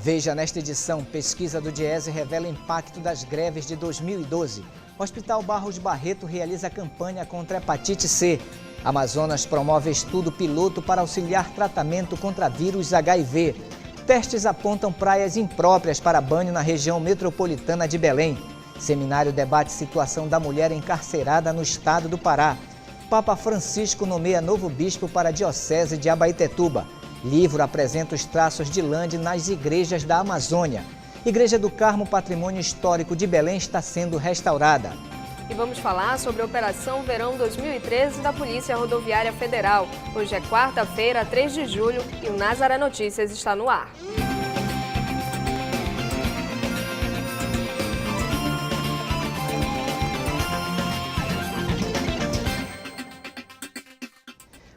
Veja nesta edição, pesquisa do Diese revela impacto das greves de 2012. Hospital Barros Barreto realiza campanha contra a hepatite C. Amazonas promove estudo piloto para auxiliar tratamento contra vírus HIV. Testes apontam praias impróprias para banho na região metropolitana de Belém. Seminário debate situação da mulher encarcerada no estado do Pará. Papa Francisco nomeia novo bispo para a diocese de Abaetetuba. Livro apresenta os traços de Lande nas igrejas da Amazônia. Igreja do Carmo, patrimônio histórico de Belém, está sendo restaurada. E vamos falar sobre a Operação Verão 2013 da Polícia Rodoviária Federal. Hoje é quarta-feira, 3 de julho, e o Nazaré Notícias está no ar.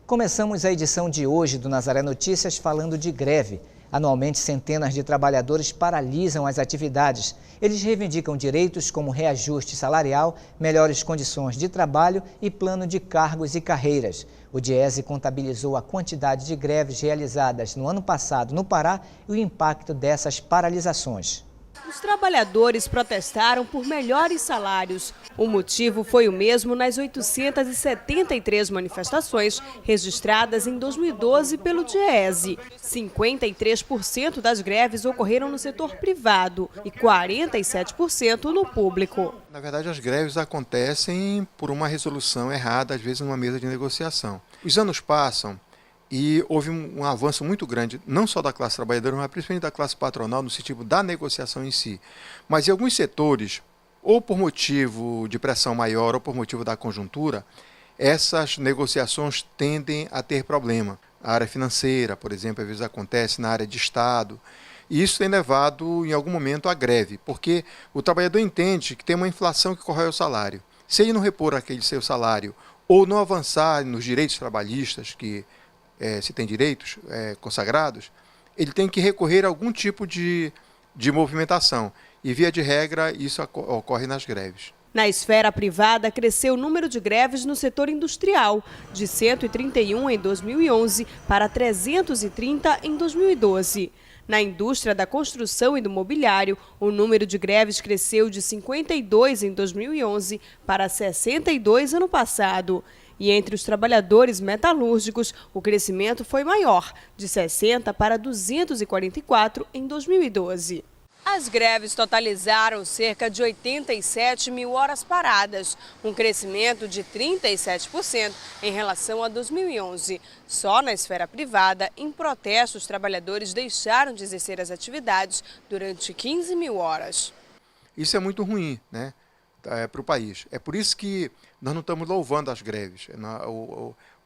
Começamos a edição de hoje do Nazaré Notícias falando de greve. Anualmente, centenas de trabalhadores paralisam as atividades. Eles reivindicam direitos como reajuste salarial, melhores condições de trabalho e plano de cargos e carreiras. O Diese contabilizou a quantidade de greves realizadas no ano passado no Pará e o impacto dessas paralisações. Os trabalhadores protestaram por melhores salários. O motivo foi o mesmo nas 873 manifestações registradas em 2012 pelo Diese. 53% das greves ocorreram no setor privado e 47% no público. Na verdade, as greves acontecem por uma resolução errada, às vezes numa mesa de negociação. Os anos passam e houve um avanço muito grande, não só da classe trabalhadora, mas principalmente da classe patronal, no sentido da negociação em si. Mas em alguns setores, ou por motivo de pressão maior, ou por motivo da conjuntura, essas negociações tendem a ter problema. A área financeira, por exemplo, às vezes acontece na área de Estado. E isso tem levado, em algum momento, à greve, porque o trabalhador entende que tem uma inflação que corrói o salário. Se ele não repor aquele seu salário, ou não avançar nos direitos trabalhistas que se tem direitos consagrados, ele tem que recorrer a algum tipo de movimentação. E, via de regra, isso ocorre nas greves. Na esfera privada, cresceu o número de greves no setor industrial, de 131 em 2011 para 330 em 2012. Na indústria da construção e do mobiliário, o número de greves cresceu de 52 em 2011 para 62 ano passado. E entre os trabalhadores metalúrgicos, o crescimento foi maior, de 60 para 244 em 2012. As greves totalizaram cerca de 87 mil horas paradas, um crescimento de 37% em relação a 2011. Só na esfera privada, em protesto, os trabalhadores deixaram de exercer as atividades durante 15 mil horas. Isso é muito ruim, né, para o país. É por isso que nós não estamos louvando as greves.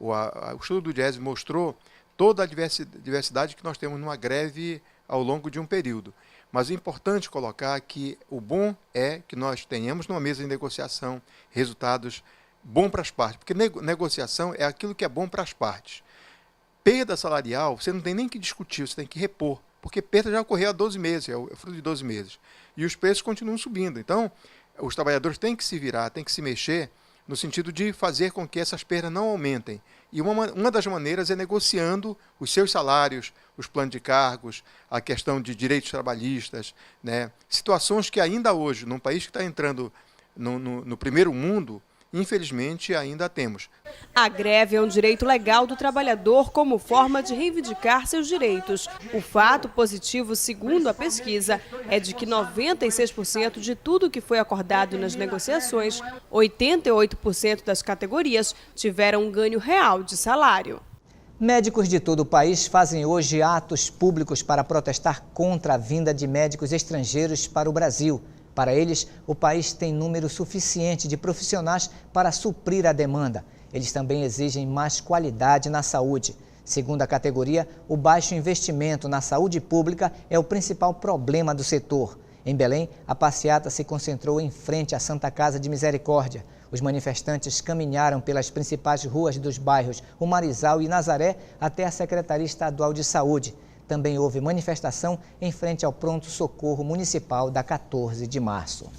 O estudo do Diese mostrou toda a diversidade que nós temos numa greve ao longo de um período. Mas o importante colocar que o bom é que nós tenhamos numa mesa de negociação resultados bons para as partes, porque negociação é aquilo que é bom para as partes. Perda salarial, você não tem nem que discutir, você tem que repor, porque perda já ocorreu há 12 meses, é fruto de 12 meses. E os preços continuam subindo. Então, os trabalhadores têm que se virar, têm que se mexer no sentido de fazer com que essas perdas não aumentem. E uma das maneiras é negociando os seus salários, os planos de cargos, a questão de direitos trabalhistas, né? Situações que ainda hoje, num país que está entrando no primeiro mundo, infelizmente ainda temos. A greve é um direito legal do trabalhador como forma de reivindicar seus direitos. O fato positivo, segundo a pesquisa, é de que 96% de tudo que foi acordado nas negociações, 88% das categorias tiveram um ganho real de salário. Médicos de todo o país fazem hoje atos públicos para protestar contra a vinda de médicos estrangeiros para o Brasil. Para eles, o país tem número suficiente de profissionais para suprir a demanda. Eles também exigem mais qualidade na saúde. Segundo a categoria, o baixo investimento na saúde pública é o principal problema do setor. Em Belém, a passeata se concentrou em frente à Santa Casa de Misericórdia. Os manifestantes caminharam pelas principais ruas dos bairros O Marizal e Nazaré até a Secretaria Estadual de Saúde. Também houve manifestação em frente ao pronto-socorro municipal da 14 de março.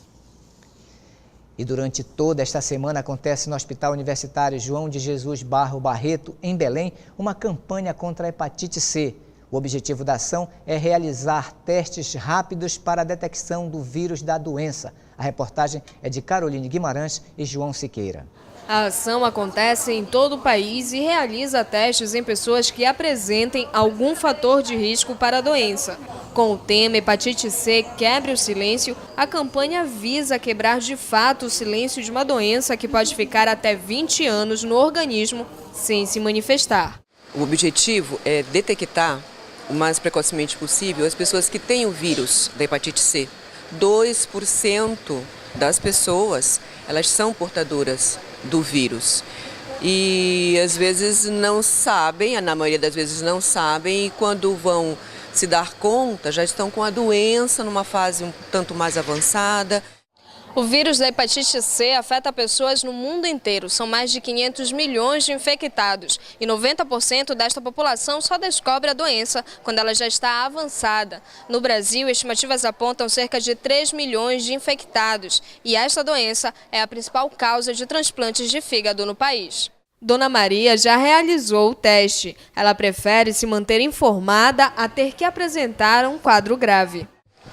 E durante toda esta semana acontece no Hospital Universitário João de Jesus Barros Barreto, em Belém, uma campanha contra a hepatite C. O objetivo da ação é realizar testes rápidos para a detecção do vírus da doença. A reportagem é de Caroline Guimarães e João Siqueira. A ação acontece em todo o país e realiza testes em pessoas que apresentem algum fator de risco para a doença. Com o tema Hepatite C, quebre o silêncio, a campanha visa quebrar de fato o silêncio de uma doença que pode ficar até 20 anos no organismo sem se manifestar. O objetivo é detectar o mais precocemente possível as pessoas que têm o vírus da hepatite C. 2% das pessoas, elas são portadoras do vírus. E às vezes não sabem, na maioria das vezes não sabem, e quando vão se dar conta, já estão com a doença numa fase um tanto mais avançada. O vírus da hepatite C afeta pessoas no mundo inteiro. São mais de 500 milhões de infectados e 90% desta população só descobre a doença quando ela já está avançada. No Brasil, estimativas apontam cerca de 3 milhões de infectados e esta doença é a principal causa de transplantes de fígado no país. Dona Maria já realizou o teste. Ela prefere se manter informada a ter que apresentar um quadro grave.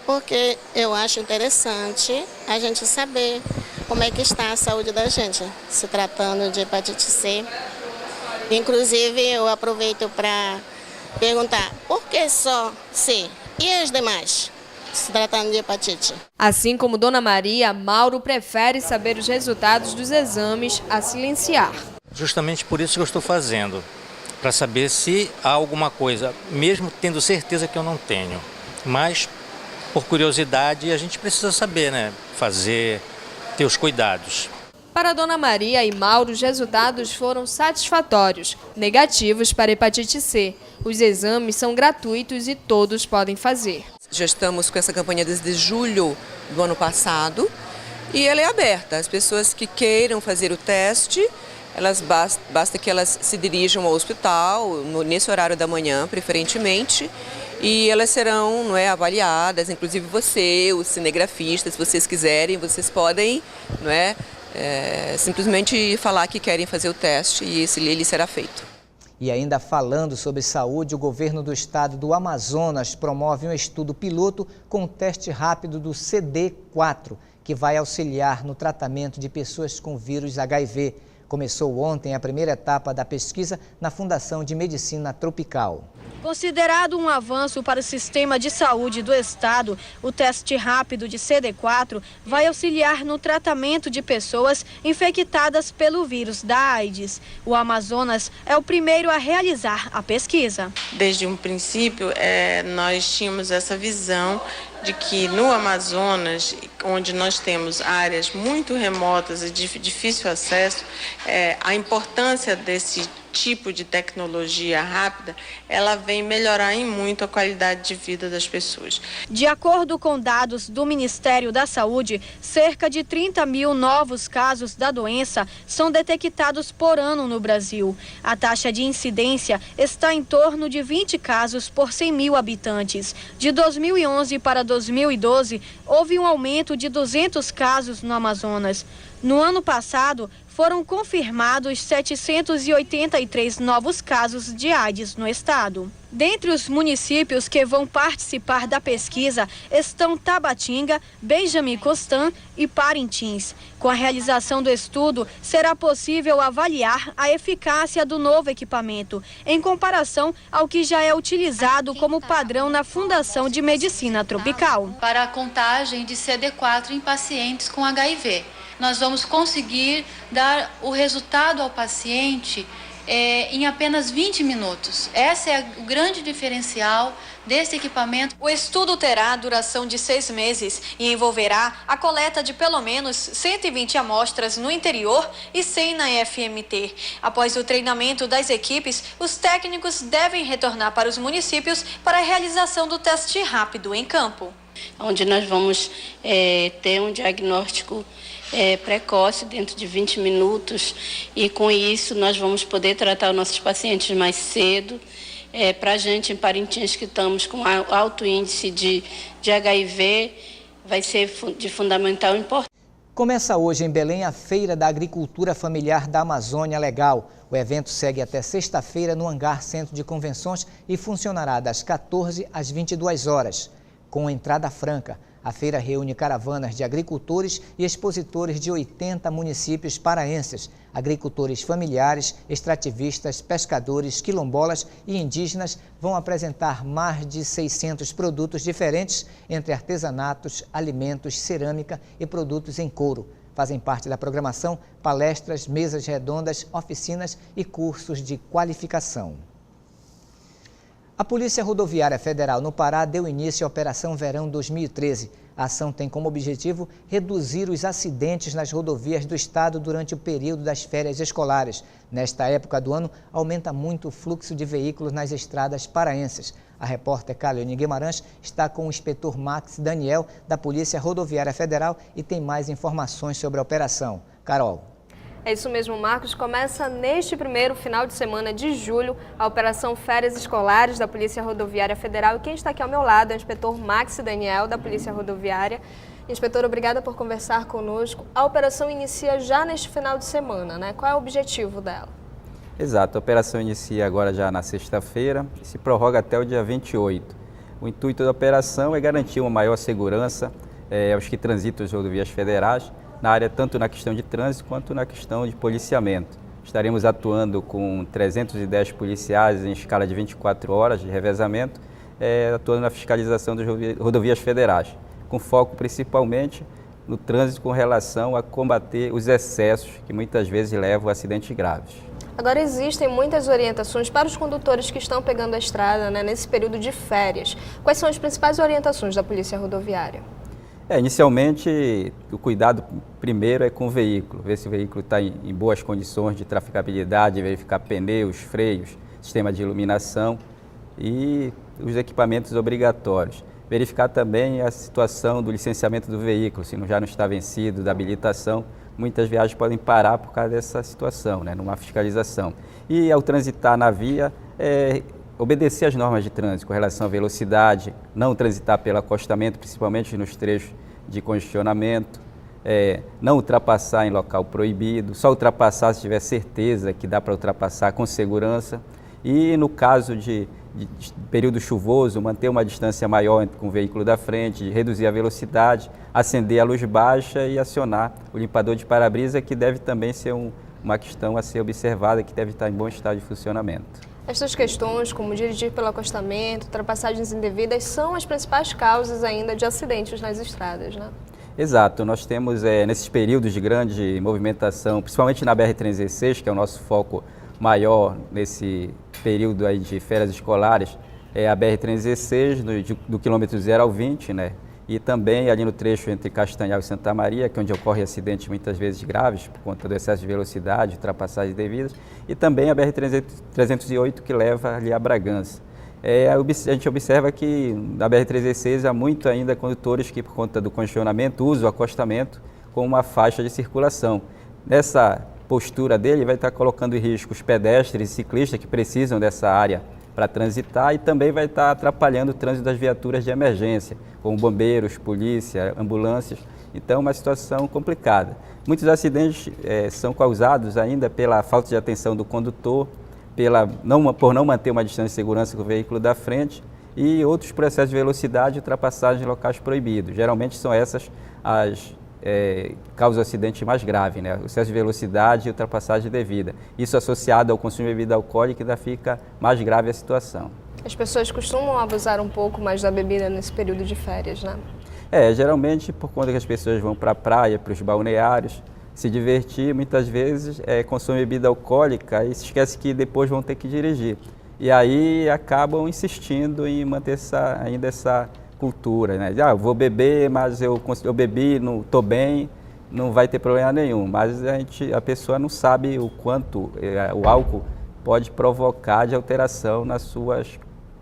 Porque eu acho interessante a gente saber como é que está a saúde da gente, se tratando de hepatite C. Inclusive, eu aproveito para perguntar, por que só C? E as demais, se tratando de hepatite? Assim como Dona Maria, Mauro prefere saber os resultados dos exames a silenciar. Justamente por isso que eu estou fazendo, para saber se há alguma coisa, mesmo tendo certeza que eu não tenho, mas por curiosidade, a gente precisa saber, né? Ter os cuidados. Para Dona Maria e Mauro, os resultados foram satisfatórios, negativos para hepatite C. Os exames são gratuitos e todos podem fazer. Já estamos com essa campanha desde julho do ano passado e ela é aberta. As pessoas que queiram fazer o teste, basta que elas se dirijam ao hospital, nesse horário da manhã, preferentemente, e elas serão avaliadas, inclusive você, os cinegrafistas, se vocês quiserem, vocês podem simplesmente falar que querem fazer o teste e ele será feito. E ainda falando sobre saúde, o governo do estado do Amazonas promove um estudo piloto com o teste rápido do CD4, que vai auxiliar no tratamento de pessoas com vírus HIV. Começou ontem a primeira etapa da pesquisa na Fundação de Medicina Tropical. Considerado um avanço para o sistema de saúde do estado, o teste rápido de CD4 vai auxiliar no tratamento de pessoas infectadas pelo vírus da AIDS. O Amazonas é o primeiro a realizar a pesquisa. Desde um princípio, nós tínhamos essa visão de que no Amazonas, onde nós temos áreas muito remotas e de difícil acesso, a importância desse tipo de tecnologia rápida, ela vem melhorar em muito a qualidade de vida das pessoas. De acordo com dados do Ministério da Saúde, cerca de 30 mil novos casos da doença são detectados por ano no Brasil. A taxa de incidência está em torno de 20 casos por 100 mil habitantes. De 2011 para 2012, houve um aumento de 200 casos no Amazonas. No ano passado, foram confirmados 783 novos casos de AIDS no estado. Dentre os municípios que vão participar da pesquisa estão Tabatinga, Benjamin Constant e Parintins. Com a realização do estudo, será possível avaliar a eficácia do novo equipamento, em comparação ao que já é utilizado como padrão na Fundação de Medicina Tropical. Para a contagem de CD4 em pacientes com HIV. Nós vamos conseguir dar o resultado ao paciente em apenas 20 minutos. Esse é o grande diferencial desse equipamento. O estudo terá duração de 6 meses e envolverá a coleta de pelo menos 120 amostras no interior e 100 na FMT. Após o treinamento das equipes, os técnicos devem retornar para os municípios para a realização do teste rápido em campo. Onde nós vamos ter um diagnóstico precoce dentro de 20 minutos e com isso nós vamos poder tratar os nossos pacientes mais cedo. Para a gente em Parintins que estamos com alto índice de HIV, vai ser de fundamental importância. Começa hoje em Belém a Feira da Agricultura Familiar da Amazônia Legal. O evento segue até sexta-feira no Hangar Centro de Convenções e funcionará das 14 às 22 horas. Com entrada franca, a feira reúne caravanas de agricultores e expositores de 80 municípios paraenses, agricultores familiares, extrativistas, pescadores, quilombolas e indígenas vão apresentar mais de 600 produtos diferentes entre artesanatos, alimentos, cerâmica e produtos em couro. Fazem parte da programação palestras, mesas redondas, oficinas e cursos de qualificação. A Polícia Rodoviária Federal no Pará deu início à Operação Verão 2013. A ação tem como objetivo reduzir os acidentes nas rodovias do estado durante o período das férias escolares. Nesta época do ano, aumenta muito o fluxo de veículos nas estradas paraenses. A repórter Caliane Guimarães está com o inspetor Max Daniel, da Polícia Rodoviária Federal, e tem mais informações sobre a operação. Carol. É isso mesmo, Marcos. Começa neste primeiro final de semana de julho a Operação Férias Escolares da Polícia Rodoviária Federal. E quem está aqui ao meu lado é o inspetor Max Daniel, da Polícia Rodoviária. Inspetor, obrigada por conversar conosco. A operação inicia já neste final de semana, né? Qual é o objetivo dela? Exato, a operação inicia agora já na sexta-feira e se prorroga até o dia 28. O intuito da operação é garantir uma maior segurança aos que transitam as rodovias federais, na área tanto na questão de trânsito quanto na questão de policiamento. Estaremos atuando com 310 policiais em escala de 24 horas de revezamento, atuando na fiscalização das rodovias federais, com foco principalmente no trânsito com relação a combater os excessos que muitas vezes levam a acidentes graves. Agora existem muitas orientações para os condutores que estão pegando a estrada, né, nesse período de férias. Quais são as principais orientações da Polícia Rodoviária? Inicialmente, o cuidado primeiro é com o veículo, ver se o veículo está em boas condições de traficabilidade, verificar pneus, freios, sistema de iluminação e os equipamentos obrigatórios. Verificar também a situação do licenciamento do veículo, se já não está vencido, da habilitação. Muitas viagens podem parar por causa dessa situação, né, numa fiscalização. E ao transitar na via, obedecer às normas de trânsito com relação à velocidade, não transitar pelo acostamento, principalmente nos trechos de congestionamento, não ultrapassar em local proibido, só ultrapassar se tiver certeza que dá para ultrapassar com segurança e no caso de período chuvoso, manter uma distância maior com o veículo da frente, reduzir a velocidade, acender a luz baixa e acionar o limpador de para-brisa, que deve também ser uma questão a ser observada, que deve estar em bom estado de funcionamento. Estas questões, como dirigir pelo acostamento, ultrapassagens indevidas, são as principais causas ainda de acidentes nas estradas, né? Exato, nós temos nesses períodos de grande movimentação, principalmente na BR-316, que é o nosso foco maior nesse período aí de férias escolares, a BR-316 do quilômetro 0 ao 20, né? E também ali no trecho entre Castanhal e Santa Maria, que é onde ocorre acidentes muitas vezes graves por conta do excesso de velocidade, ultrapassagens devidas, e também a BR-308 que leva ali a Bragança. A gente observa que na BR-316 há muito ainda condutores que, por conta do congestionamento, usam o acostamento como uma faixa de circulação. Nessa postura dele vai estar colocando em risco os pedestres e ciclistas que precisam dessa área para transitar e também vai estar atrapalhando o trânsito das viaturas de emergência, como bombeiros, polícia, ambulâncias. Então, é uma situação complicada. Muitos acidentes são causados ainda pela falta de atenção do condutor, por não manter uma distância de segurança com o veículo da frente e outros por excesso de velocidade e ultrapassagem em locais proibidos. Geralmente são essas as causas de acidente mais grave, né? O excesso de velocidade e ultrapassagem devida. Isso associado ao consumo de bebida alcoólica ainda fica mais grave a situação. As pessoas costumam abusar um pouco mais da bebida nesse período de férias, né? Geralmente por conta que as pessoas vão para a praia, para os balneários, se divertir, muitas vezes consomem bebida alcoólica e se esquece que depois vão ter que dirigir. E aí acabam insistindo em manter essa cultura, né? Eu vou beber, mas eu bebi, não estou bem, não vai ter problema nenhum. Mas a pessoa não sabe o quanto o álcool pode provocar de alteração nas suas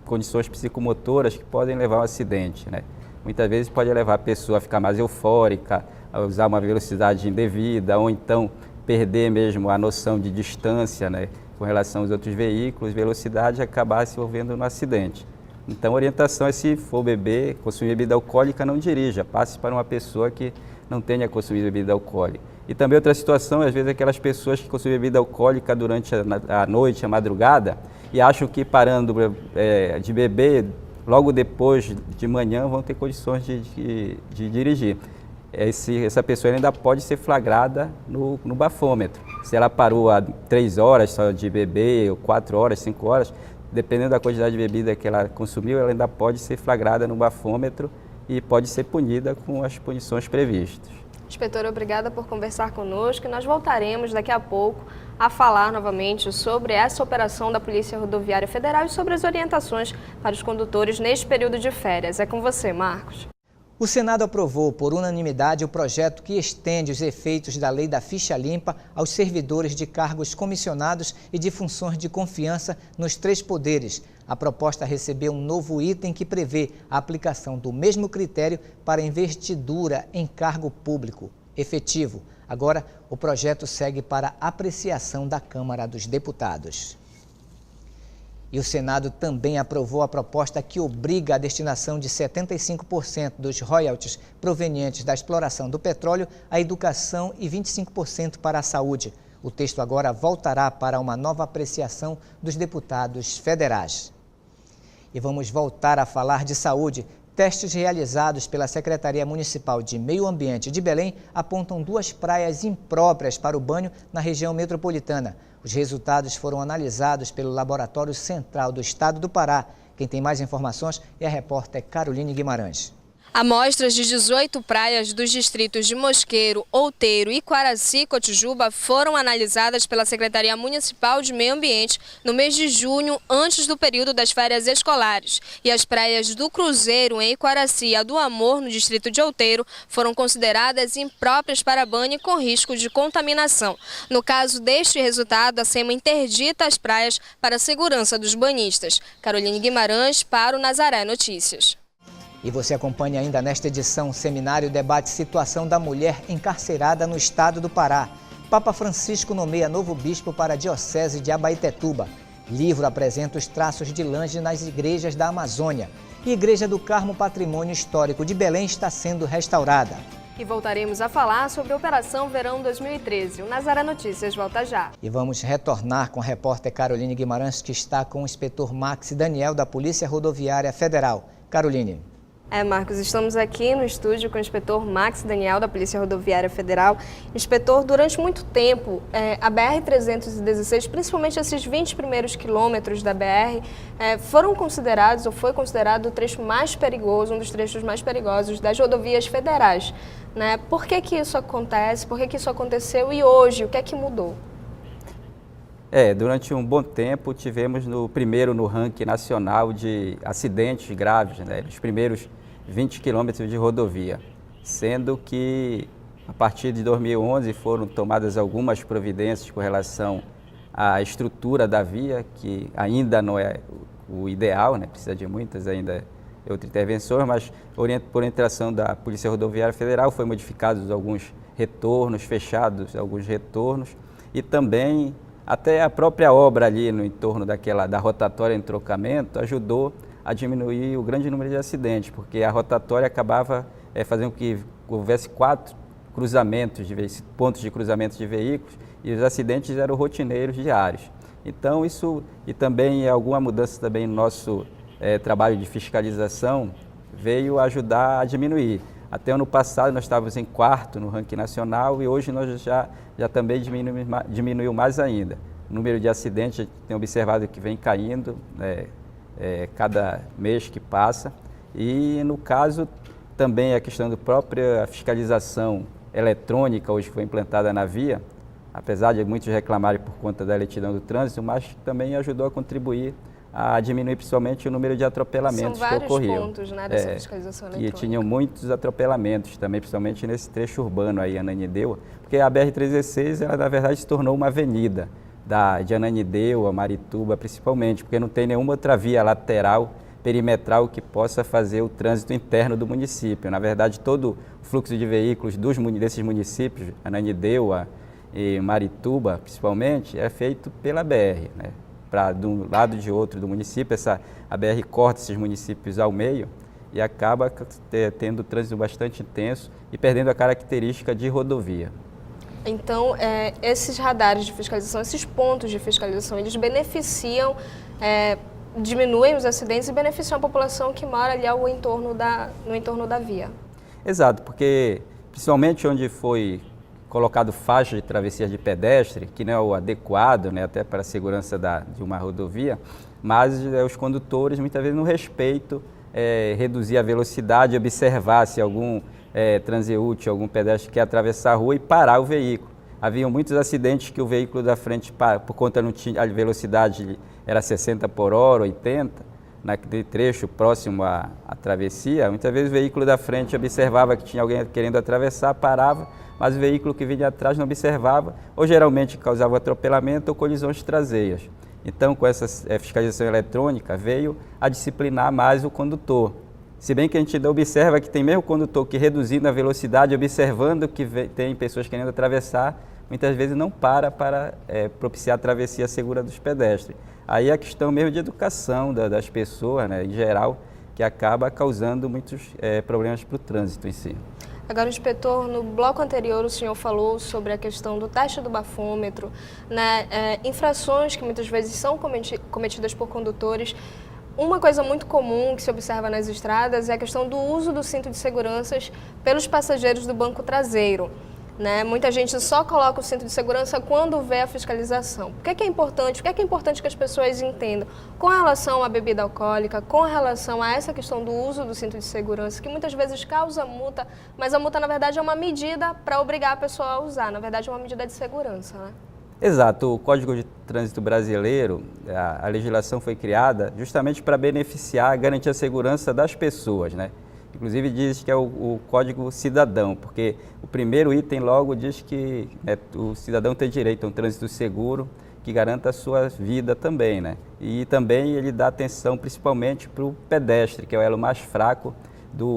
condições psicomotoras que podem levar a um acidente, né? Muitas vezes pode levar a pessoa a ficar mais eufórica, a usar uma velocidade indevida ou então perder mesmo a noção de distância, né, com relação aos outros veículos, velocidade e acabar se envolvendo no acidente. Então a orientação é, se for beber, consumir bebida alcoólica, não dirija, passe para uma pessoa que não tenha consumido bebida alcoólica. E também outra situação, às vezes, aquelas pessoas que consumem bebida alcoólica durante a noite, a madrugada, e acham que parando de beber, logo depois de manhã vão ter condições de dirigir. Essa pessoa ainda pode ser flagrada no bafômetro. Se ela parou há 3 horas só de beber, ou 4 horas, 5 horas, dependendo da quantidade de bebida que ela consumiu, ela ainda pode ser flagrada no bafômetro e pode ser punida com as punições previstas. Inspetora, obrigada por conversar conosco e nós voltaremos daqui a pouco a falar novamente sobre essa operação da Polícia Rodoviária Federal e sobre as orientações para os condutores neste período de férias. É com você, Marcos. O Senado aprovou por unanimidade o projeto que estende os efeitos da Lei da Ficha Limpa aos servidores de cargos comissionados e de funções de confiança nos 3 poderes. A proposta recebeu um novo item que prevê a aplicação do mesmo critério para investidura em cargo público efetivo. Agora, o projeto segue para apreciação da Câmara dos Deputados. E o Senado também aprovou a proposta que obriga a destinação de 75% dos royalties provenientes da exploração do petróleo à educação e 25% para a saúde. O texto agora voltará para uma nova apreciação dos deputados federais. E vamos voltar a falar de saúde. Testes realizados pela Secretaria Municipal de Meio Ambiente de Belém apontam 2 praias impróprias para o banho na região metropolitana. Os resultados foram analisados pelo Laboratório Central do Estado do Pará. Quem tem mais informações é a repórter Caroline Guimarães. Amostras de 18 praias dos distritos de Mosqueiro, Outeiro, Iquaraci e Cotijuba foram analisadas pela Secretaria Municipal de Meio Ambiente no mês de junho, antes do período das férias escolares. E as praias do Cruzeiro, em Iquaraci, e a do Amor, no distrito de Outeiro, foram consideradas impróprias para banho e com risco de contaminação. No caso deste resultado, a SEMA interdita as praias para a segurança dos banhistas. Caroline Guimarães para o Nazaré Notícias. E você acompanha ainda nesta edição o seminário debate Situação da Mulher Encarcerada no Estado do Pará. Papa Francisco nomeia novo bispo para a Diocese de Abaetetuba. Livro apresenta os traços de Lange nas igrejas da Amazônia. E Igreja do Carmo Patrimônio Histórico de Belém está sendo restaurada. E voltaremos a falar sobre a Operação Verão 2013. O Nazaré Notícias volta já. E vamos retornar com a repórter Caroline Guimarães, que está com o inspetor Max Daniel da Polícia Rodoviária Federal. Caroline. Marcos, estamos aqui no estúdio com o inspetor Max Daniel, da Polícia Rodoviária Federal. Inspetor, durante muito tempo, a BR-316, principalmente esses 20 primeiros quilômetros da BR, foram considerados, ou foi considerado o trecho mais perigoso, um dos trechos mais perigosos das rodovias federais. Né? Por que isso acontece? Por que isso aconteceu? E hoje, o que é que mudou? Durante um bom tempo, tivemos primeiro no ranking nacional de acidentes graves, né, nos primeiros 20 quilômetros de rodovia, sendo que a partir de 2011 foram tomadas algumas providências com relação à estrutura da via, que ainda não é o ideal, né, precisa de muitas ainda outras intervenções, mas por orientação da Polícia Rodoviária Federal foi modificados alguns retornos, fechados alguns retornos e também até a própria obra ali no entorno da rotatória em trocamento ajudou a diminuir o grande número de acidentes, porque a rotatória acabava fazendo com que houvesse 4 pontos de cruzamento de veículos e os acidentes eram rotineiros diários. Então isso, e também alguma mudança também no nosso trabalho de fiscalização, veio ajudar a diminuir. Até ano passado nós estávamos em 4º no ranking nacional e hoje nós já também diminuiu mais ainda. O número de acidentes a gente tem observado que vem caindo cada mês que passa. E no caso também a questão da própria fiscalização eletrônica hoje que foi implantada na via, apesar de muitos reclamarem por conta da lentidão do trânsito, mas também ajudou a contribuir a diminuir principalmente o número de atropelamentos que ocorriam. São vários pontos, né, dessa fiscalização eletrônica. E tinham muitos atropelamentos também, principalmente nesse trecho urbano aí, Ananindeua, porque a BR-316, ela na verdade se tornou uma avenida de Ananindeua, Marituba principalmente, porque não tem nenhuma outra via lateral, perimetral que possa fazer o trânsito interno do município. Na verdade, todo o fluxo de veículos desses municípios, Ananindeua e Marituba principalmente, é feito pela BR, né? De um lado de outro do município, a BR corta esses municípios ao meio e acaba tendo trânsito bastante intenso e perdendo a característica de rodovia. Então, esses radares de fiscalização, esses pontos de fiscalização, eles beneficiam, diminuem os acidentes e beneficiam a população que mora ali no entorno da via. Exato, porque principalmente onde foi colocado faixa de travessia de pedestre, que não é o adequado, né, até para a segurança de uma rodovia, mas os condutores muitas vezes não respeitam, reduzir a velocidade, observar se algum transeúnte, algum pedestre quer atravessar a rua e parar o veículo. Haviam muitos acidentes que o veículo da frente, por conta não tinha, a velocidade era 60 por hora, 80, naquele trecho próximo à travessia, muitas vezes o veículo da frente observava que tinha alguém querendo atravessar, parava, mas o veículo que vinha atrás não observava, ou geralmente causava atropelamento ou colisões traseiras. Então, com essa fiscalização eletrônica, veio a disciplinar mais o condutor. Se bem que a gente ainda observa que tem mesmo condutor que, reduzindo a velocidade, observando que tem pessoas querendo atravessar, muitas vezes não para propiciar a travessia segura dos pedestres. Aí é a questão mesmo de educação das pessoas, né, em geral, que acaba causando muitos problemas para o trânsito em si. Agora, inspetor, no bloco anterior o senhor falou sobre a questão do teste do bafômetro, né, infrações que muitas vezes são cometidas por condutores. Uma coisa muito comum que se observa nas estradas é a questão do uso do cinto de segurança pelos passageiros do banco traseiro. Né? Muita gente só coloca o cinto de segurança quando vê a fiscalização. Por que é importante? O que é importante que as pessoas entendam com relação à bebida alcoólica, com relação a essa questão do uso do cinto de segurança, que muitas vezes causa multa, mas a multa, na verdade, é uma medida para obrigar a pessoa a usar. Na verdade, é uma medida de segurança, né? Exato. O Código de Trânsito Brasileiro, a legislação foi criada justamente para beneficiar, garantir a segurança das pessoas, né? Inclusive diz que é o Código Cidadão, porque o primeiro item logo diz que o cidadão tem direito a um trânsito seguro que garanta a sua vida também, né? E também ele dá atenção principalmente para o pedestre, que é o elo mais fraco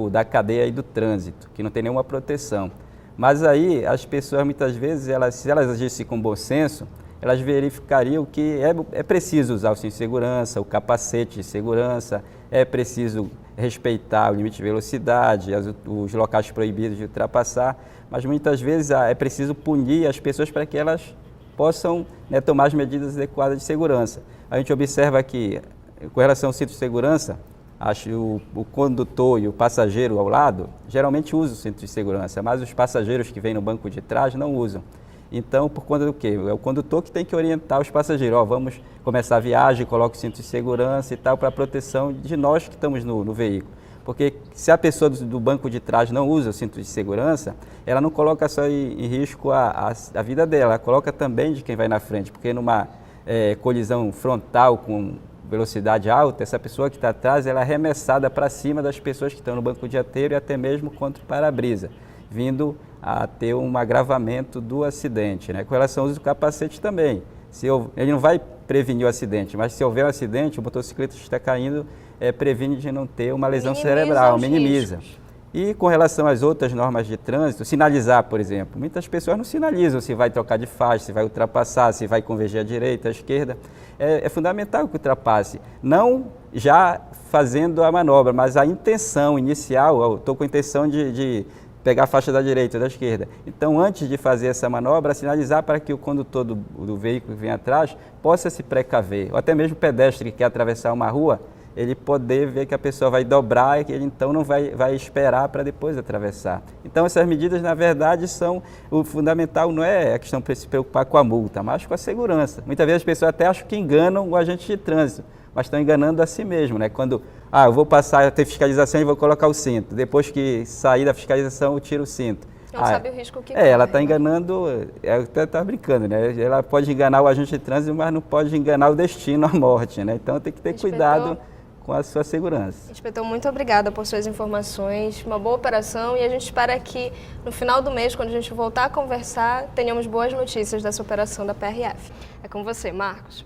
da cadeia e do trânsito, que não tem nenhuma proteção. Mas aí as pessoas muitas vezes, se elas agissem com bom senso, elas verificariam que é preciso usar o cinto de segurança, o capacete de segurança, é preciso respeitar o limite de velocidade, os locais proibidos de ultrapassar, mas muitas vezes é preciso punir as pessoas para que elas possam, né, tomar as medidas adequadas de segurança. A gente observa que, com relação ao cinto de segurança, o condutor e o passageiro ao lado geralmente usam o cinto de segurança, mas os passageiros que vêm no banco de trás não usam. Então, por conta do quê? É o condutor que tem que orientar os passageiros. Vamos começar a viagem, coloca o cinto de segurança e tal, para a proteção de nós que estamos no veículo. Porque se a pessoa do banco de trás não usa o cinto de segurança, ela não coloca só em risco a vida dela, ela coloca também de quem vai na frente. Porque numa colisão frontal com velocidade alta, essa pessoa que está atrás, ela é arremessada para cima das pessoas que estão no banco dianteiro e até mesmo contra o para-brisa, vindo a ter um agravamento do acidente, né? Com relação ao uso do capacete também. Ele não vai prevenir o acidente, mas se houver um acidente, o motociclista está caindo, previne de não ter uma lesão cerebral, minimiza. E com relação às outras normas de trânsito, sinalizar, por exemplo, muitas pessoas não sinalizam se vai trocar de faixa, se vai ultrapassar, se vai convergir à direita, à esquerda. É fundamental que ultrapasse, não já fazendo a manobra, mas a intenção inicial, eu estou com a intenção de pegar a faixa da direita ou da esquerda. Então, antes de fazer essa manobra, sinalizar para que o condutor do veículo que vem atrás possa se precaver, ou até mesmo o pedestre que quer atravessar uma rua, ele poder ver que a pessoa vai dobrar e que ele então não vai esperar para depois atravessar. Então, essas medidas, na verdade, o fundamental não é a questão de se preocupar com a multa, mas com a segurança. Muitas vezes as pessoas até acham que enganam o agente de trânsito, mas estão enganando a si mesmo, né? Quando, eu vou passar a ter fiscalização e vou colocar o cinto. Depois que sair da fiscalização, eu tiro o cinto. Não sabe o risco que corre. Ela está enganando, está brincando, né? Ela pode enganar o agente de trânsito, mas não pode enganar o destino, a morte, né? Então tem que ter cuidado com a sua segurança. Inspetor, muito obrigada por suas informações, uma boa operação, e a gente espera que no final do mês, quando a gente voltar a conversar, tenhamos boas notícias dessa operação da PRF. É com você, Marcos.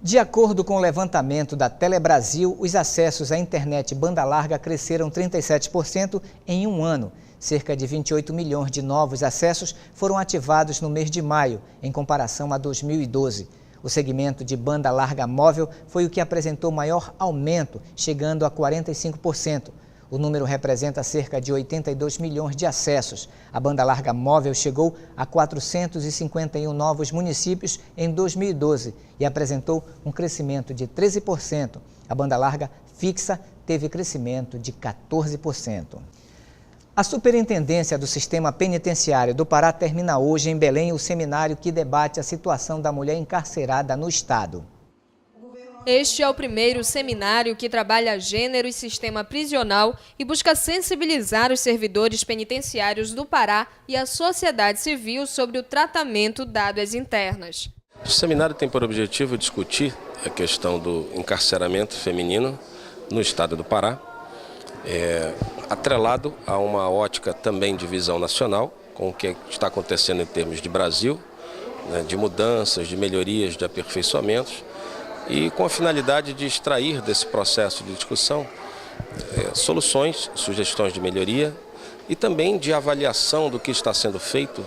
De acordo com o levantamento da Telebrasil, os acessos à internet banda larga cresceram 37% em um ano. Cerca de 28 milhões de novos acessos foram ativados no mês de maio, em comparação a 2012. O segmento de banda larga móvel foi o que apresentou maior aumento, chegando a 45%. O número representa cerca de 82 milhões de acessos. A banda larga móvel chegou a 451 novos municípios em 2012 e apresentou um crescimento de 13%. A banda larga fixa teve crescimento de 14%. A Superintendência do Sistema Penitenciário do Pará termina hoje em Belém o seminário que debate a situação da mulher encarcerada no estado. Este é o primeiro seminário que trabalha gênero e sistema prisional e busca sensibilizar os servidores penitenciários do Pará e a sociedade civil sobre o tratamento dado às internas. O seminário tem por objetivo discutir a questão do encarceramento feminino no estado do Pará, atrelado a uma ótica também de visão nacional, com o que está acontecendo em termos de Brasil, né, de mudanças, de melhorias, de aperfeiçoamentos, e com a finalidade de extrair desse processo de discussão soluções, sugestões de melhoria e também de avaliação do que está sendo feito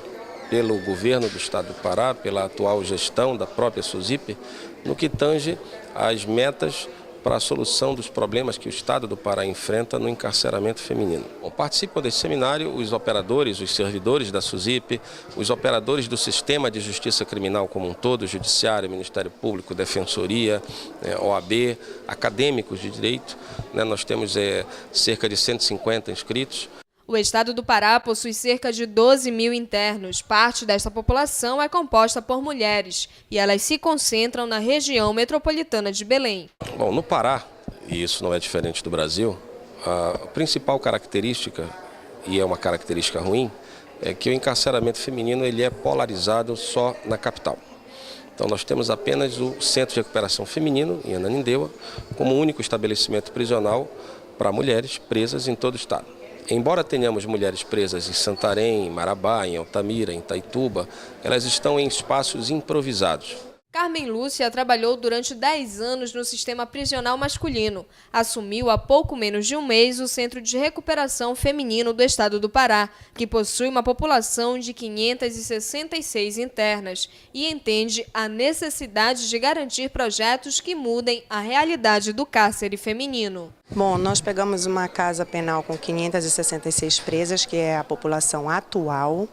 pelo governo do estado do Pará, pela atual gestão da própria SUSIP, no que tange às metas para a solução dos problemas que o estado do Pará enfrenta no encarceramento feminino. Bom, participam desse seminário os operadores, os servidores da SUSIP, os operadores do sistema de justiça criminal como um todo, Judiciário, Ministério Público, Defensoria, OAB, acadêmicos de direito. Nós temos cerca de 150 inscritos. O estado do Pará possui cerca de 12 mil internos. Parte desta população é composta por mulheres e elas se concentram na região metropolitana de Belém. Bom, no Pará, e isso não é diferente do Brasil, a principal característica, e é uma característica ruim, é que o encarceramento feminino ele é polarizado só na capital. Então nós temos apenas o Centro de Recuperação Feminino, em Ananindeua, como único estabelecimento prisional para mulheres presas em todo o estado. Embora tenhamos mulheres presas em Santarém, em Marabá, em Altamira, em Itaituba, elas estão em espaços improvisados. Carmen Lúcia trabalhou durante 10 anos no sistema prisional masculino. Assumiu há pouco menos de um mês o Centro de Recuperação Feminino do estado do Pará, que possui uma população de 566 internas e entende a necessidade de garantir projetos que mudem a realidade do cárcere feminino. Bom, nós pegamos uma casa penal com 566 presas, que é a população atual,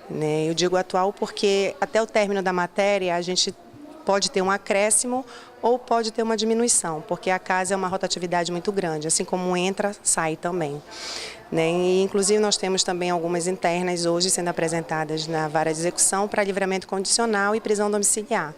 né? Eu digo atual porque até o término da matéria a gente pode ter um acréscimo ou pode ter uma diminuição, porque a casa é uma rotatividade muito grande, assim como entra, sai também. Né? E, inclusive nós temos também algumas internas hoje sendo apresentadas na vara de execução para livramento condicional e prisão domiciliar.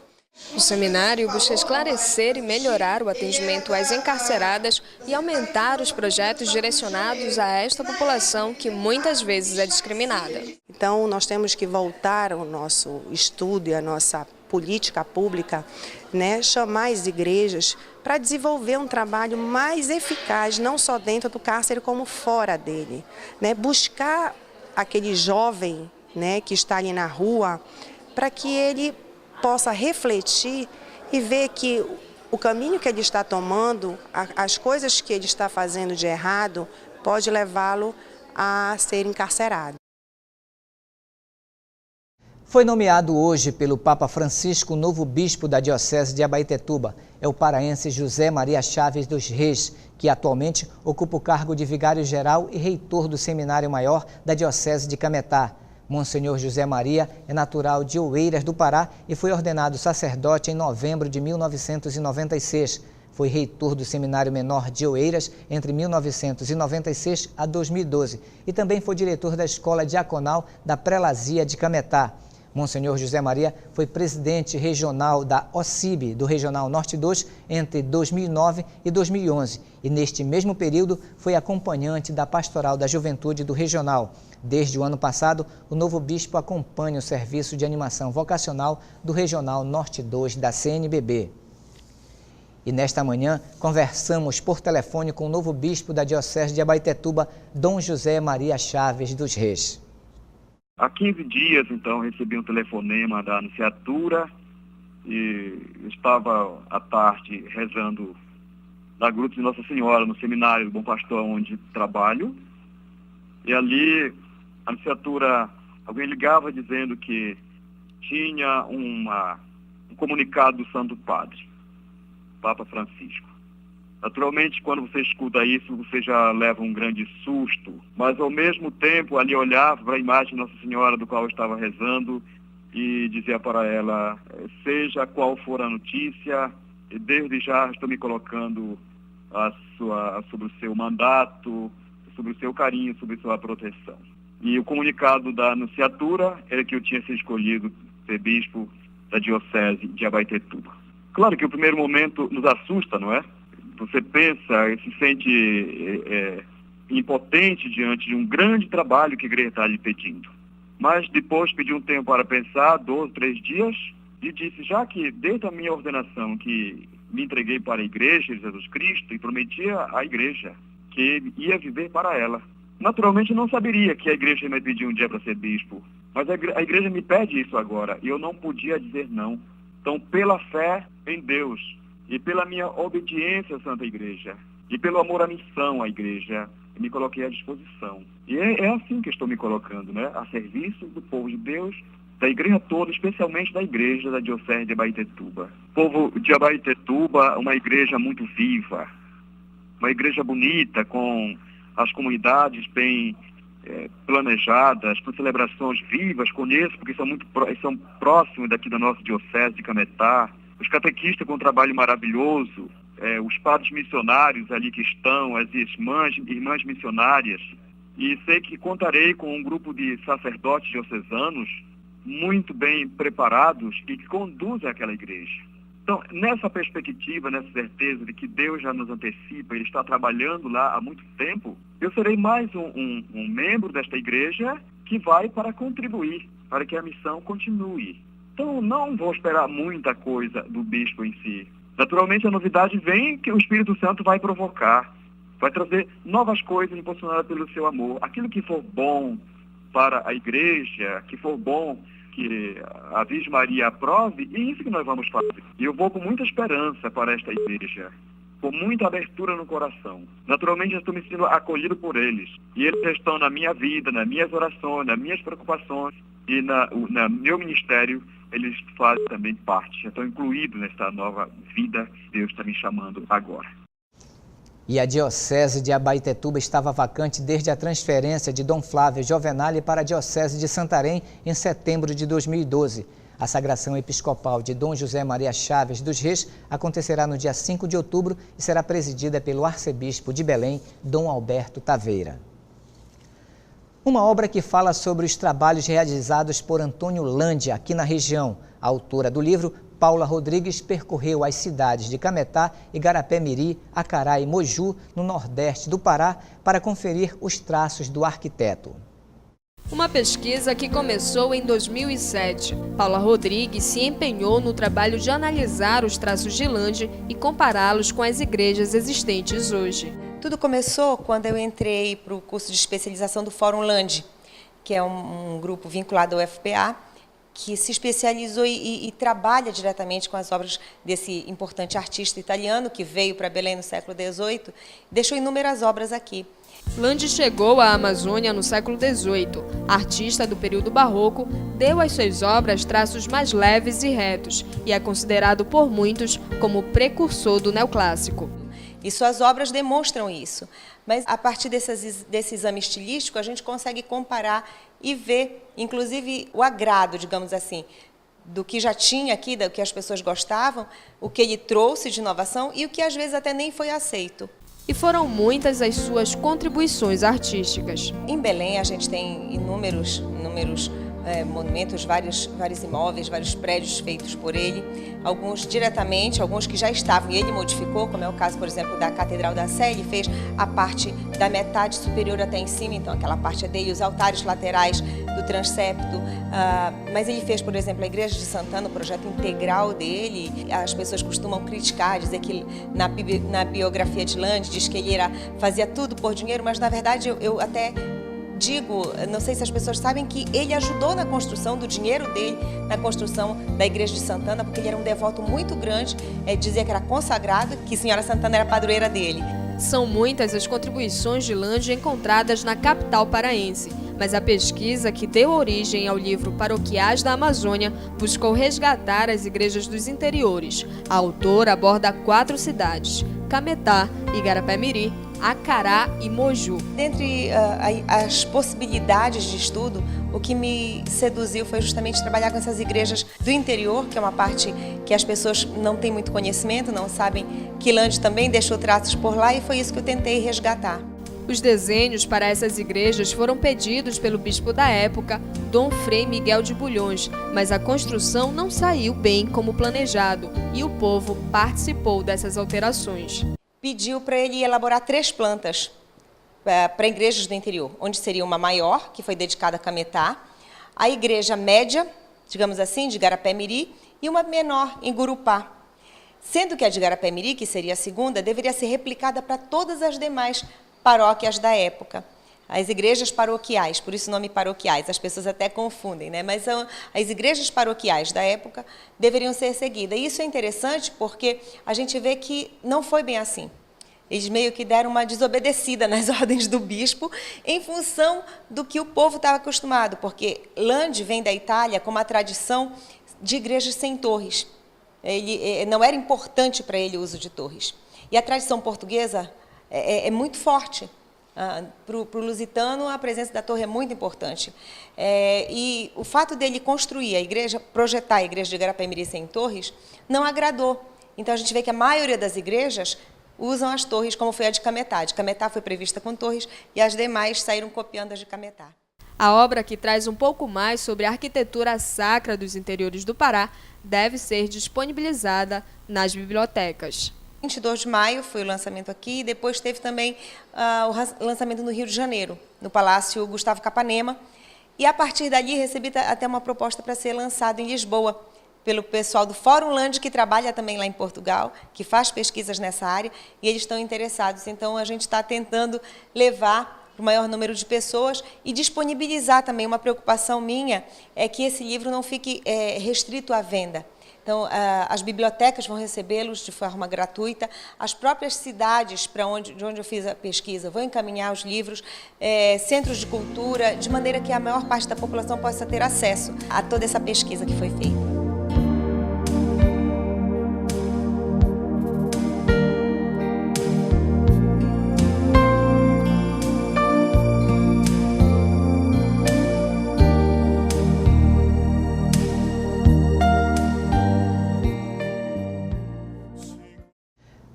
O seminário busca esclarecer e melhorar o atendimento às encarceradas e aumentar os projetos direcionados a esta população que muitas vezes é discriminada. Então nós temos que voltar ao nosso estudo e a nossa política pública, né, chamar as igrejas para desenvolver um trabalho mais eficaz, não só dentro do cárcere como fora dele. Né, buscar aquele jovem, né, que está ali na rua para que ele possa refletir e ver que o caminho que ele está tomando, as coisas que ele está fazendo de errado, pode levá-lo a ser encarcerado. Foi nomeado hoje pelo Papa Francisco o novo bispo da Diocese de Abaetetuba. É o paraense José Maria Chaves dos Reis, que atualmente ocupa o cargo de vigário-geral e reitor do Seminário Maior da Diocese de Cametá. Monsenhor José Maria é natural de Oeiras do Pará e foi ordenado sacerdote em novembro de 1996. Foi reitor do Seminário Menor de Oeiras entre 1996 a 2012 e também foi diretor da Escola Diaconal da Prelazia de Cametá. Monsenhor José Maria foi presidente regional da OCIB, do Regional Norte 2, entre 2009 e 2011. E neste mesmo período foi acompanhante da Pastoral da Juventude do Regional. Desde o ano passado, o novo bispo acompanha o serviço de animação vocacional do Regional Norte 2 da CNBB. E nesta manhã, conversamos por telefone com o novo bispo da Diocese de Abaetetuba, Dom José Maria Chaves dos Reis. Há 15 dias, então, recebi um telefonema da Anunciatura e estava à tarde rezando na Gruta de Nossa Senhora, no Seminário do Bom Pastor, onde trabalho. E ali, a Anunciatura, alguém ligava dizendo que tinha uma um comunicado do Santo Padre, Papa Francisco. Naturalmente, quando você escuta isso, você já leva um grande susto, mas ao mesmo tempo ali olhava para a imagem de Nossa Senhora do qual eu estava rezando e dizia para ela, seja qual for a notícia, desde já estou me colocando sobre o seu mandato, sobre o seu carinho, sobre sua proteção. E o comunicado da Anunciatura era que eu tinha sido escolhido ser bispo da Diocese de Abaetetuba. Claro que o primeiro momento nos assusta, não é? Você pensa, se sente impotente diante de um grande trabalho que a igreja está lhe pedindo. Mas depois pedi um tempo para pensar, 2, 3 dias, e disse, já que desde a minha ordenação que me entreguei para a igreja de Jesus Cristo e prometia à igreja que ia viver para ela. Naturalmente não saberia que a igreja me pediu um dia para ser bispo, mas a igreja me pede isso agora e eu não podia dizer não. Então, pela fé em Deus e pela minha obediência à Santa Igreja e pelo amor à missão à igreja, me coloquei à disposição. E é assim que estou me colocando, né? A serviço do povo de Deus, da igreja toda, especialmente da igreja da Diocese de Abaetetuba. O povo de Abaetetuba, uma igreja muito viva, uma igreja bonita, com as comunidades bem planejadas, com celebrações vivas, conheço porque são próximos daqui da nossa Diocese de Cametá, os catequistas com um trabalho maravilhoso, os padres missionários ali que estão, as irmãs missionárias, e sei que contarei com um grupo de sacerdotes diocesanos muito bem preparados e que conduzem aquela igreja. Então, nessa perspectiva, nessa certeza de que Deus já nos antecipa, Ele está trabalhando lá há muito tempo, eu serei mais um membro desta igreja que vai para contribuir, para que a missão continue. Então, não vou esperar muita coisa do bispo em si. Naturalmente, a novidade vem que o Espírito Santo vai provocar, vai trazer novas coisas impulsionadas pelo seu amor. Aquilo que for bom para a igreja, que for bom que a Virgem Maria aprove, e isso que nós vamos fazer. E eu vou com muita esperança para esta igreja, com muita abertura no coração. Naturalmente, eu estou me sentindo acolhido por eles. E eles estão na minha vida, nas minhas orações, nas minhas preocupações e no meu ministério, eles fazem também parte. Estão incluídos nesta nova vida que Deus está me chamando agora. E a Diocese de Abaetetuba estava vacante desde a transferência de Dom Flávio Giovenale para a Diocese de Santarém em setembro de 2012. A sagração episcopal de Dom José Maria Chaves dos Reis acontecerá no dia 5 de outubro e será presidida pelo arcebispo de Belém, Dom Alberto Taveira. Uma obra que fala sobre os trabalhos realizados por Antônio Landi aqui na região. A autora do livro, Paula Rodrigues, percorreu as cidades de Cametá, Igarapé-Miri, Acará e Moju, no nordeste do Pará, para conferir os traços do arquiteto. Uma pesquisa que começou em 2007. Paula Rodrigues se empenhou no trabalho de analisar os traços de Landi e compará-los com as igrejas existentes hoje. Tudo começou quando eu entrei para o curso de especialização do Fórum Landi, que é um grupo vinculado ao FPA, que se especializou e trabalha diretamente com as obras desse importante artista italiano, que veio para Belém no século XVIII, deixou inúmeras obras aqui. Landi chegou à Amazônia no século XVIII. Artista do período barroco, deu às suas obras traços mais leves e retos, e é considerado por muitos como o precursor do neoclássico. E suas obras demonstram isso. Mas, a partir desse exame estilístico, a gente consegue comparar e ver, inclusive, o agrado, digamos assim, do que já tinha aqui, do que as pessoas gostavam, o que ele trouxe de inovação e o que, às vezes, até nem foi aceito. E foram muitas as suas contribuições artísticas. Em Belém, a gente tem inúmeros monumentos, vários imóveis, vários prédios feitos por ele, alguns diretamente, alguns que já estavam e ele modificou, como é o caso, por exemplo, da Catedral da Sé. Ele fez a parte da metade superior até em cima, então aquela parte é dele, os altares laterais do transepto, mas ele fez, por exemplo, a Igreja de Santana, o projeto integral dele. As pessoas costumam criticar, dizer que na biografia de Landi diz que ele fazia tudo por dinheiro, mas na verdade eu até digo, não sei se as pessoas sabem, que ele ajudou na construção do dinheiro dele, na construção da Igreja de Santana, porque ele era um devoto muito grande, dizia que era consagrado, que Senhora Santana era a padroeira dele. São muitas as contribuições de Landi encontradas na capital paraense, Mas a pesquisa que deu origem ao livro Paroquiais da Amazônia buscou resgatar as igrejas dos interiores. A autora aborda 4 cidades: Cametá, Igarapé-Miri, Acará e Moju. Dentre as possibilidades de estudo, o que me seduziu foi justamente trabalhar com essas igrejas do interior, que é uma parte que as pessoas não têm muito conhecimento, não sabem que Lande também deixou traços por lá, e foi isso que eu tentei resgatar. Os desenhos para essas igrejas foram pedidos pelo bispo da época, Dom Frei Miguel de Bulhões, mas a construção não saiu bem como planejado e o povo participou dessas alterações. Pediu para ele elaborar 3 plantas para igrejas do interior, onde seria uma maior, que foi dedicada a Cametá, a igreja média, digamos assim, de Igarapé-Miri, e uma menor em Gurupá. Sendo que a de Igarapé-Miri, que seria a segunda, deveria ser replicada para todas as demais paróquias da época. As igrejas paroquiais, por isso o nome paroquiais, as pessoas até confundem, né? Mas as igrejas paroquiais da época deveriam ser seguidas. E isso é interessante porque a gente vê que não foi bem assim. Eles meio que deram uma desobedecida nas ordens do bispo em função do que o povo estava acostumado, porque Lande vem da Itália com uma tradição de igrejas sem torres. Não era importante para ele o uso de torres. E a tradição portuguesa é muito forte. Para o lusitano, a presença da torre é muito importante. E o fato dele construir a igreja, projetar a igreja de Igarapé-Miri sem torres, não agradou. Então, a gente vê que a maioria das igrejas usam as torres, como foi a de Cametá. A de Cametá foi prevista com torres e as demais saíram copiando as de Cametá. A obra, que traz um pouco mais sobre a arquitetura sacra dos interiores do Pará, deve ser disponibilizada nas bibliotecas. 22 de maio foi o lançamento aqui, e depois teve também o lançamento no Rio de Janeiro, no Palácio Gustavo Capanema. E a partir dali recebi até uma proposta para ser lançado em Lisboa, pelo pessoal do Fórum Lande, que trabalha também lá em Portugal, que faz pesquisas nessa área, e eles estão interessados. Então, a gente está tentando levar para o maior número de pessoas e disponibilizar também. Uma preocupação minha é que esse livro não fique restrito à venda. Então, as bibliotecas vão recebê-los de forma gratuita, as próprias cidades de onde eu fiz a pesquisa vão encaminhar os livros, centros de cultura, de maneira que a maior parte da população possa ter acesso a toda essa pesquisa que foi feita.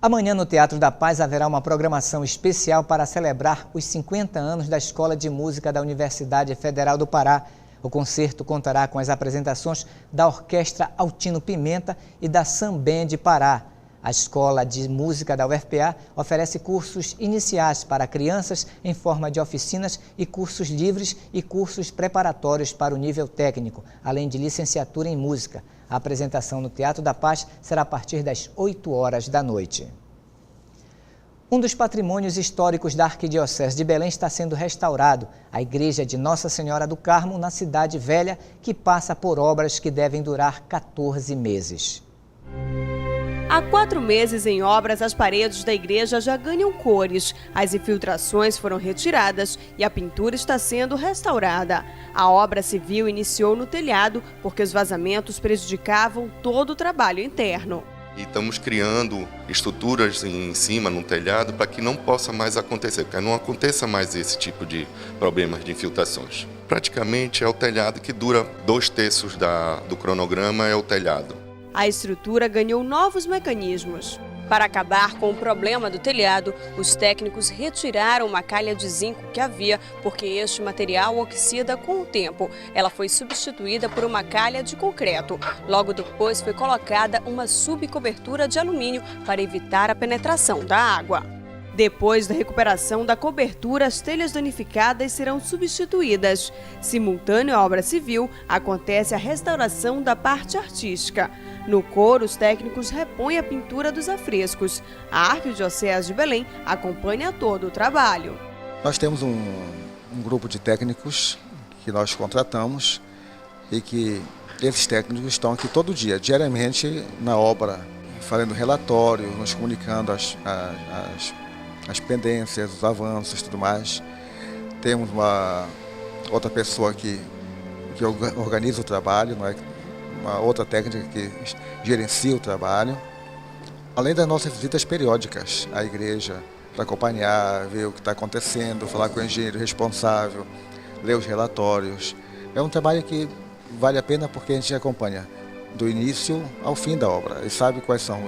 Amanhã, no Teatro da Paz, haverá uma programação especial para celebrar os 50 anos da Escola de Música da Universidade Federal do Pará. O concerto contará com as apresentações da Orquestra Altino Pimenta e da Samband Pará. A Escola de Música da UFPA oferece cursos iniciais para crianças em forma de oficinas e cursos livres e cursos preparatórios para o nível técnico, além de licenciatura em música. A apresentação no Teatro da Paz será a partir das 8 horas da noite. Um dos patrimônios históricos da Arquidiocese de Belém está sendo restaurado, a Igreja de Nossa Senhora do Carmo, na Cidade Velha, que passa por obras que devem durar 14 meses. Há 4 meses em obras, as paredes da igreja já ganham cores. As infiltrações foram retiradas e a pintura está sendo restaurada. A obra civil iniciou no telhado porque os vazamentos prejudicavam todo o trabalho interno. E estamos criando estruturas em cima, no telhado, para que não possa mais acontecer, para que não aconteça mais esse tipo de problemas de infiltrações. Praticamente é o telhado que dura 2/3 do cronograma, é o telhado. A estrutura ganhou novos mecanismos. Para acabar com o problema do telhado, os técnicos retiraram uma calha de zinco que havia, porque este material oxida com o tempo. Ela foi substituída por uma calha de concreto. Logo depois foi colocada uma subcobertura de alumínio para evitar a penetração da água. Depois da recuperação da cobertura, as telhas danificadas serão substituídas. Simultâneo à obra civil, acontece a restauração da parte artística. No coro, os técnicos repõem a pintura dos afrescos. A Arquidiocese de Belém acompanha todo o trabalho. Nós temos um grupo de técnicos que nós contratamos e que esses técnicos estão aqui todo dia, diariamente na obra, fazendo relatório, nos comunicando as pendências, os avanços e tudo mais. Temos outra pessoa que organiza o trabalho, não é? Uma outra técnica que gerencia o trabalho. Além das nossas visitas periódicas à igreja, para acompanhar, ver o que está acontecendo, falar com o engenheiro responsável, ler os relatórios. É um trabalho que vale a pena porque a gente acompanha do início ao fim da obra e sabe quais são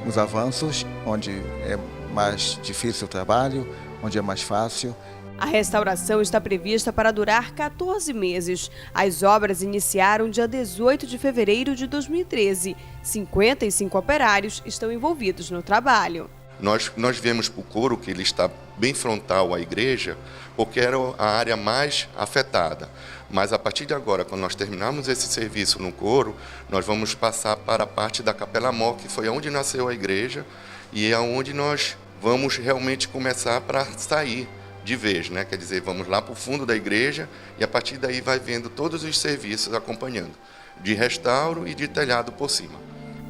os avanços, onde é mais difícil o trabalho, onde é mais fácil. A restauração está prevista para durar 14 meses. As obras iniciaram dia 18 de fevereiro de 2013. 55 operários estão envolvidos no trabalho. Nós viemos para o coro, que ele está bem frontal à igreja, porque era a área mais afetada. Mas a partir de agora, quando nós terminarmos esse serviço no coro, nós vamos passar para a parte da Capela Mor, que foi onde nasceu a igreja, e é onde nós vamos realmente começar para sair de vez, né? Quer dizer, vamos lá para o fundo da igreja e a partir daí vai vendo todos os serviços acompanhando, de restauro e de telhado por cima.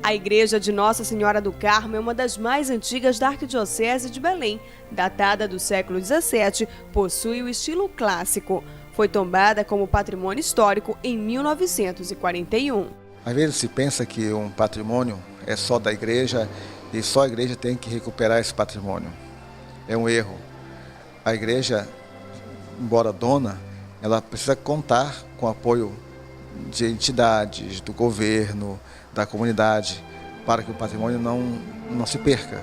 A igreja de Nossa Senhora do Carmo é uma das mais antigas da Arquidiocese de Belém. Datada do século XVII, possui o estilo clássico. Foi tombada como patrimônio histórico em 1941. Às vezes se pensa que um patrimônio é só da igreja e só a igreja tem que recuperar esse patrimônio. É um erro. A igreja, embora dona, ela precisa contar com o apoio de entidades, do governo, da comunidade, para que o patrimônio não se perca.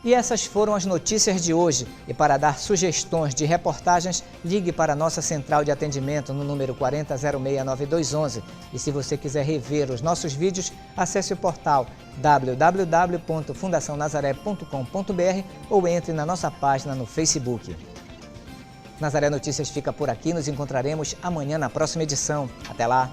E essas foram as notícias de hoje. E para dar sugestões de reportagens, ligue para a nossa central de atendimento no número 40069211. E se você quiser rever os nossos vídeos, acesse o portal www.fundacionazaré.com.br ou entre na nossa página no Facebook. Nazaré Notícias fica por aqui. Nos encontraremos amanhã na próxima edição. Até lá!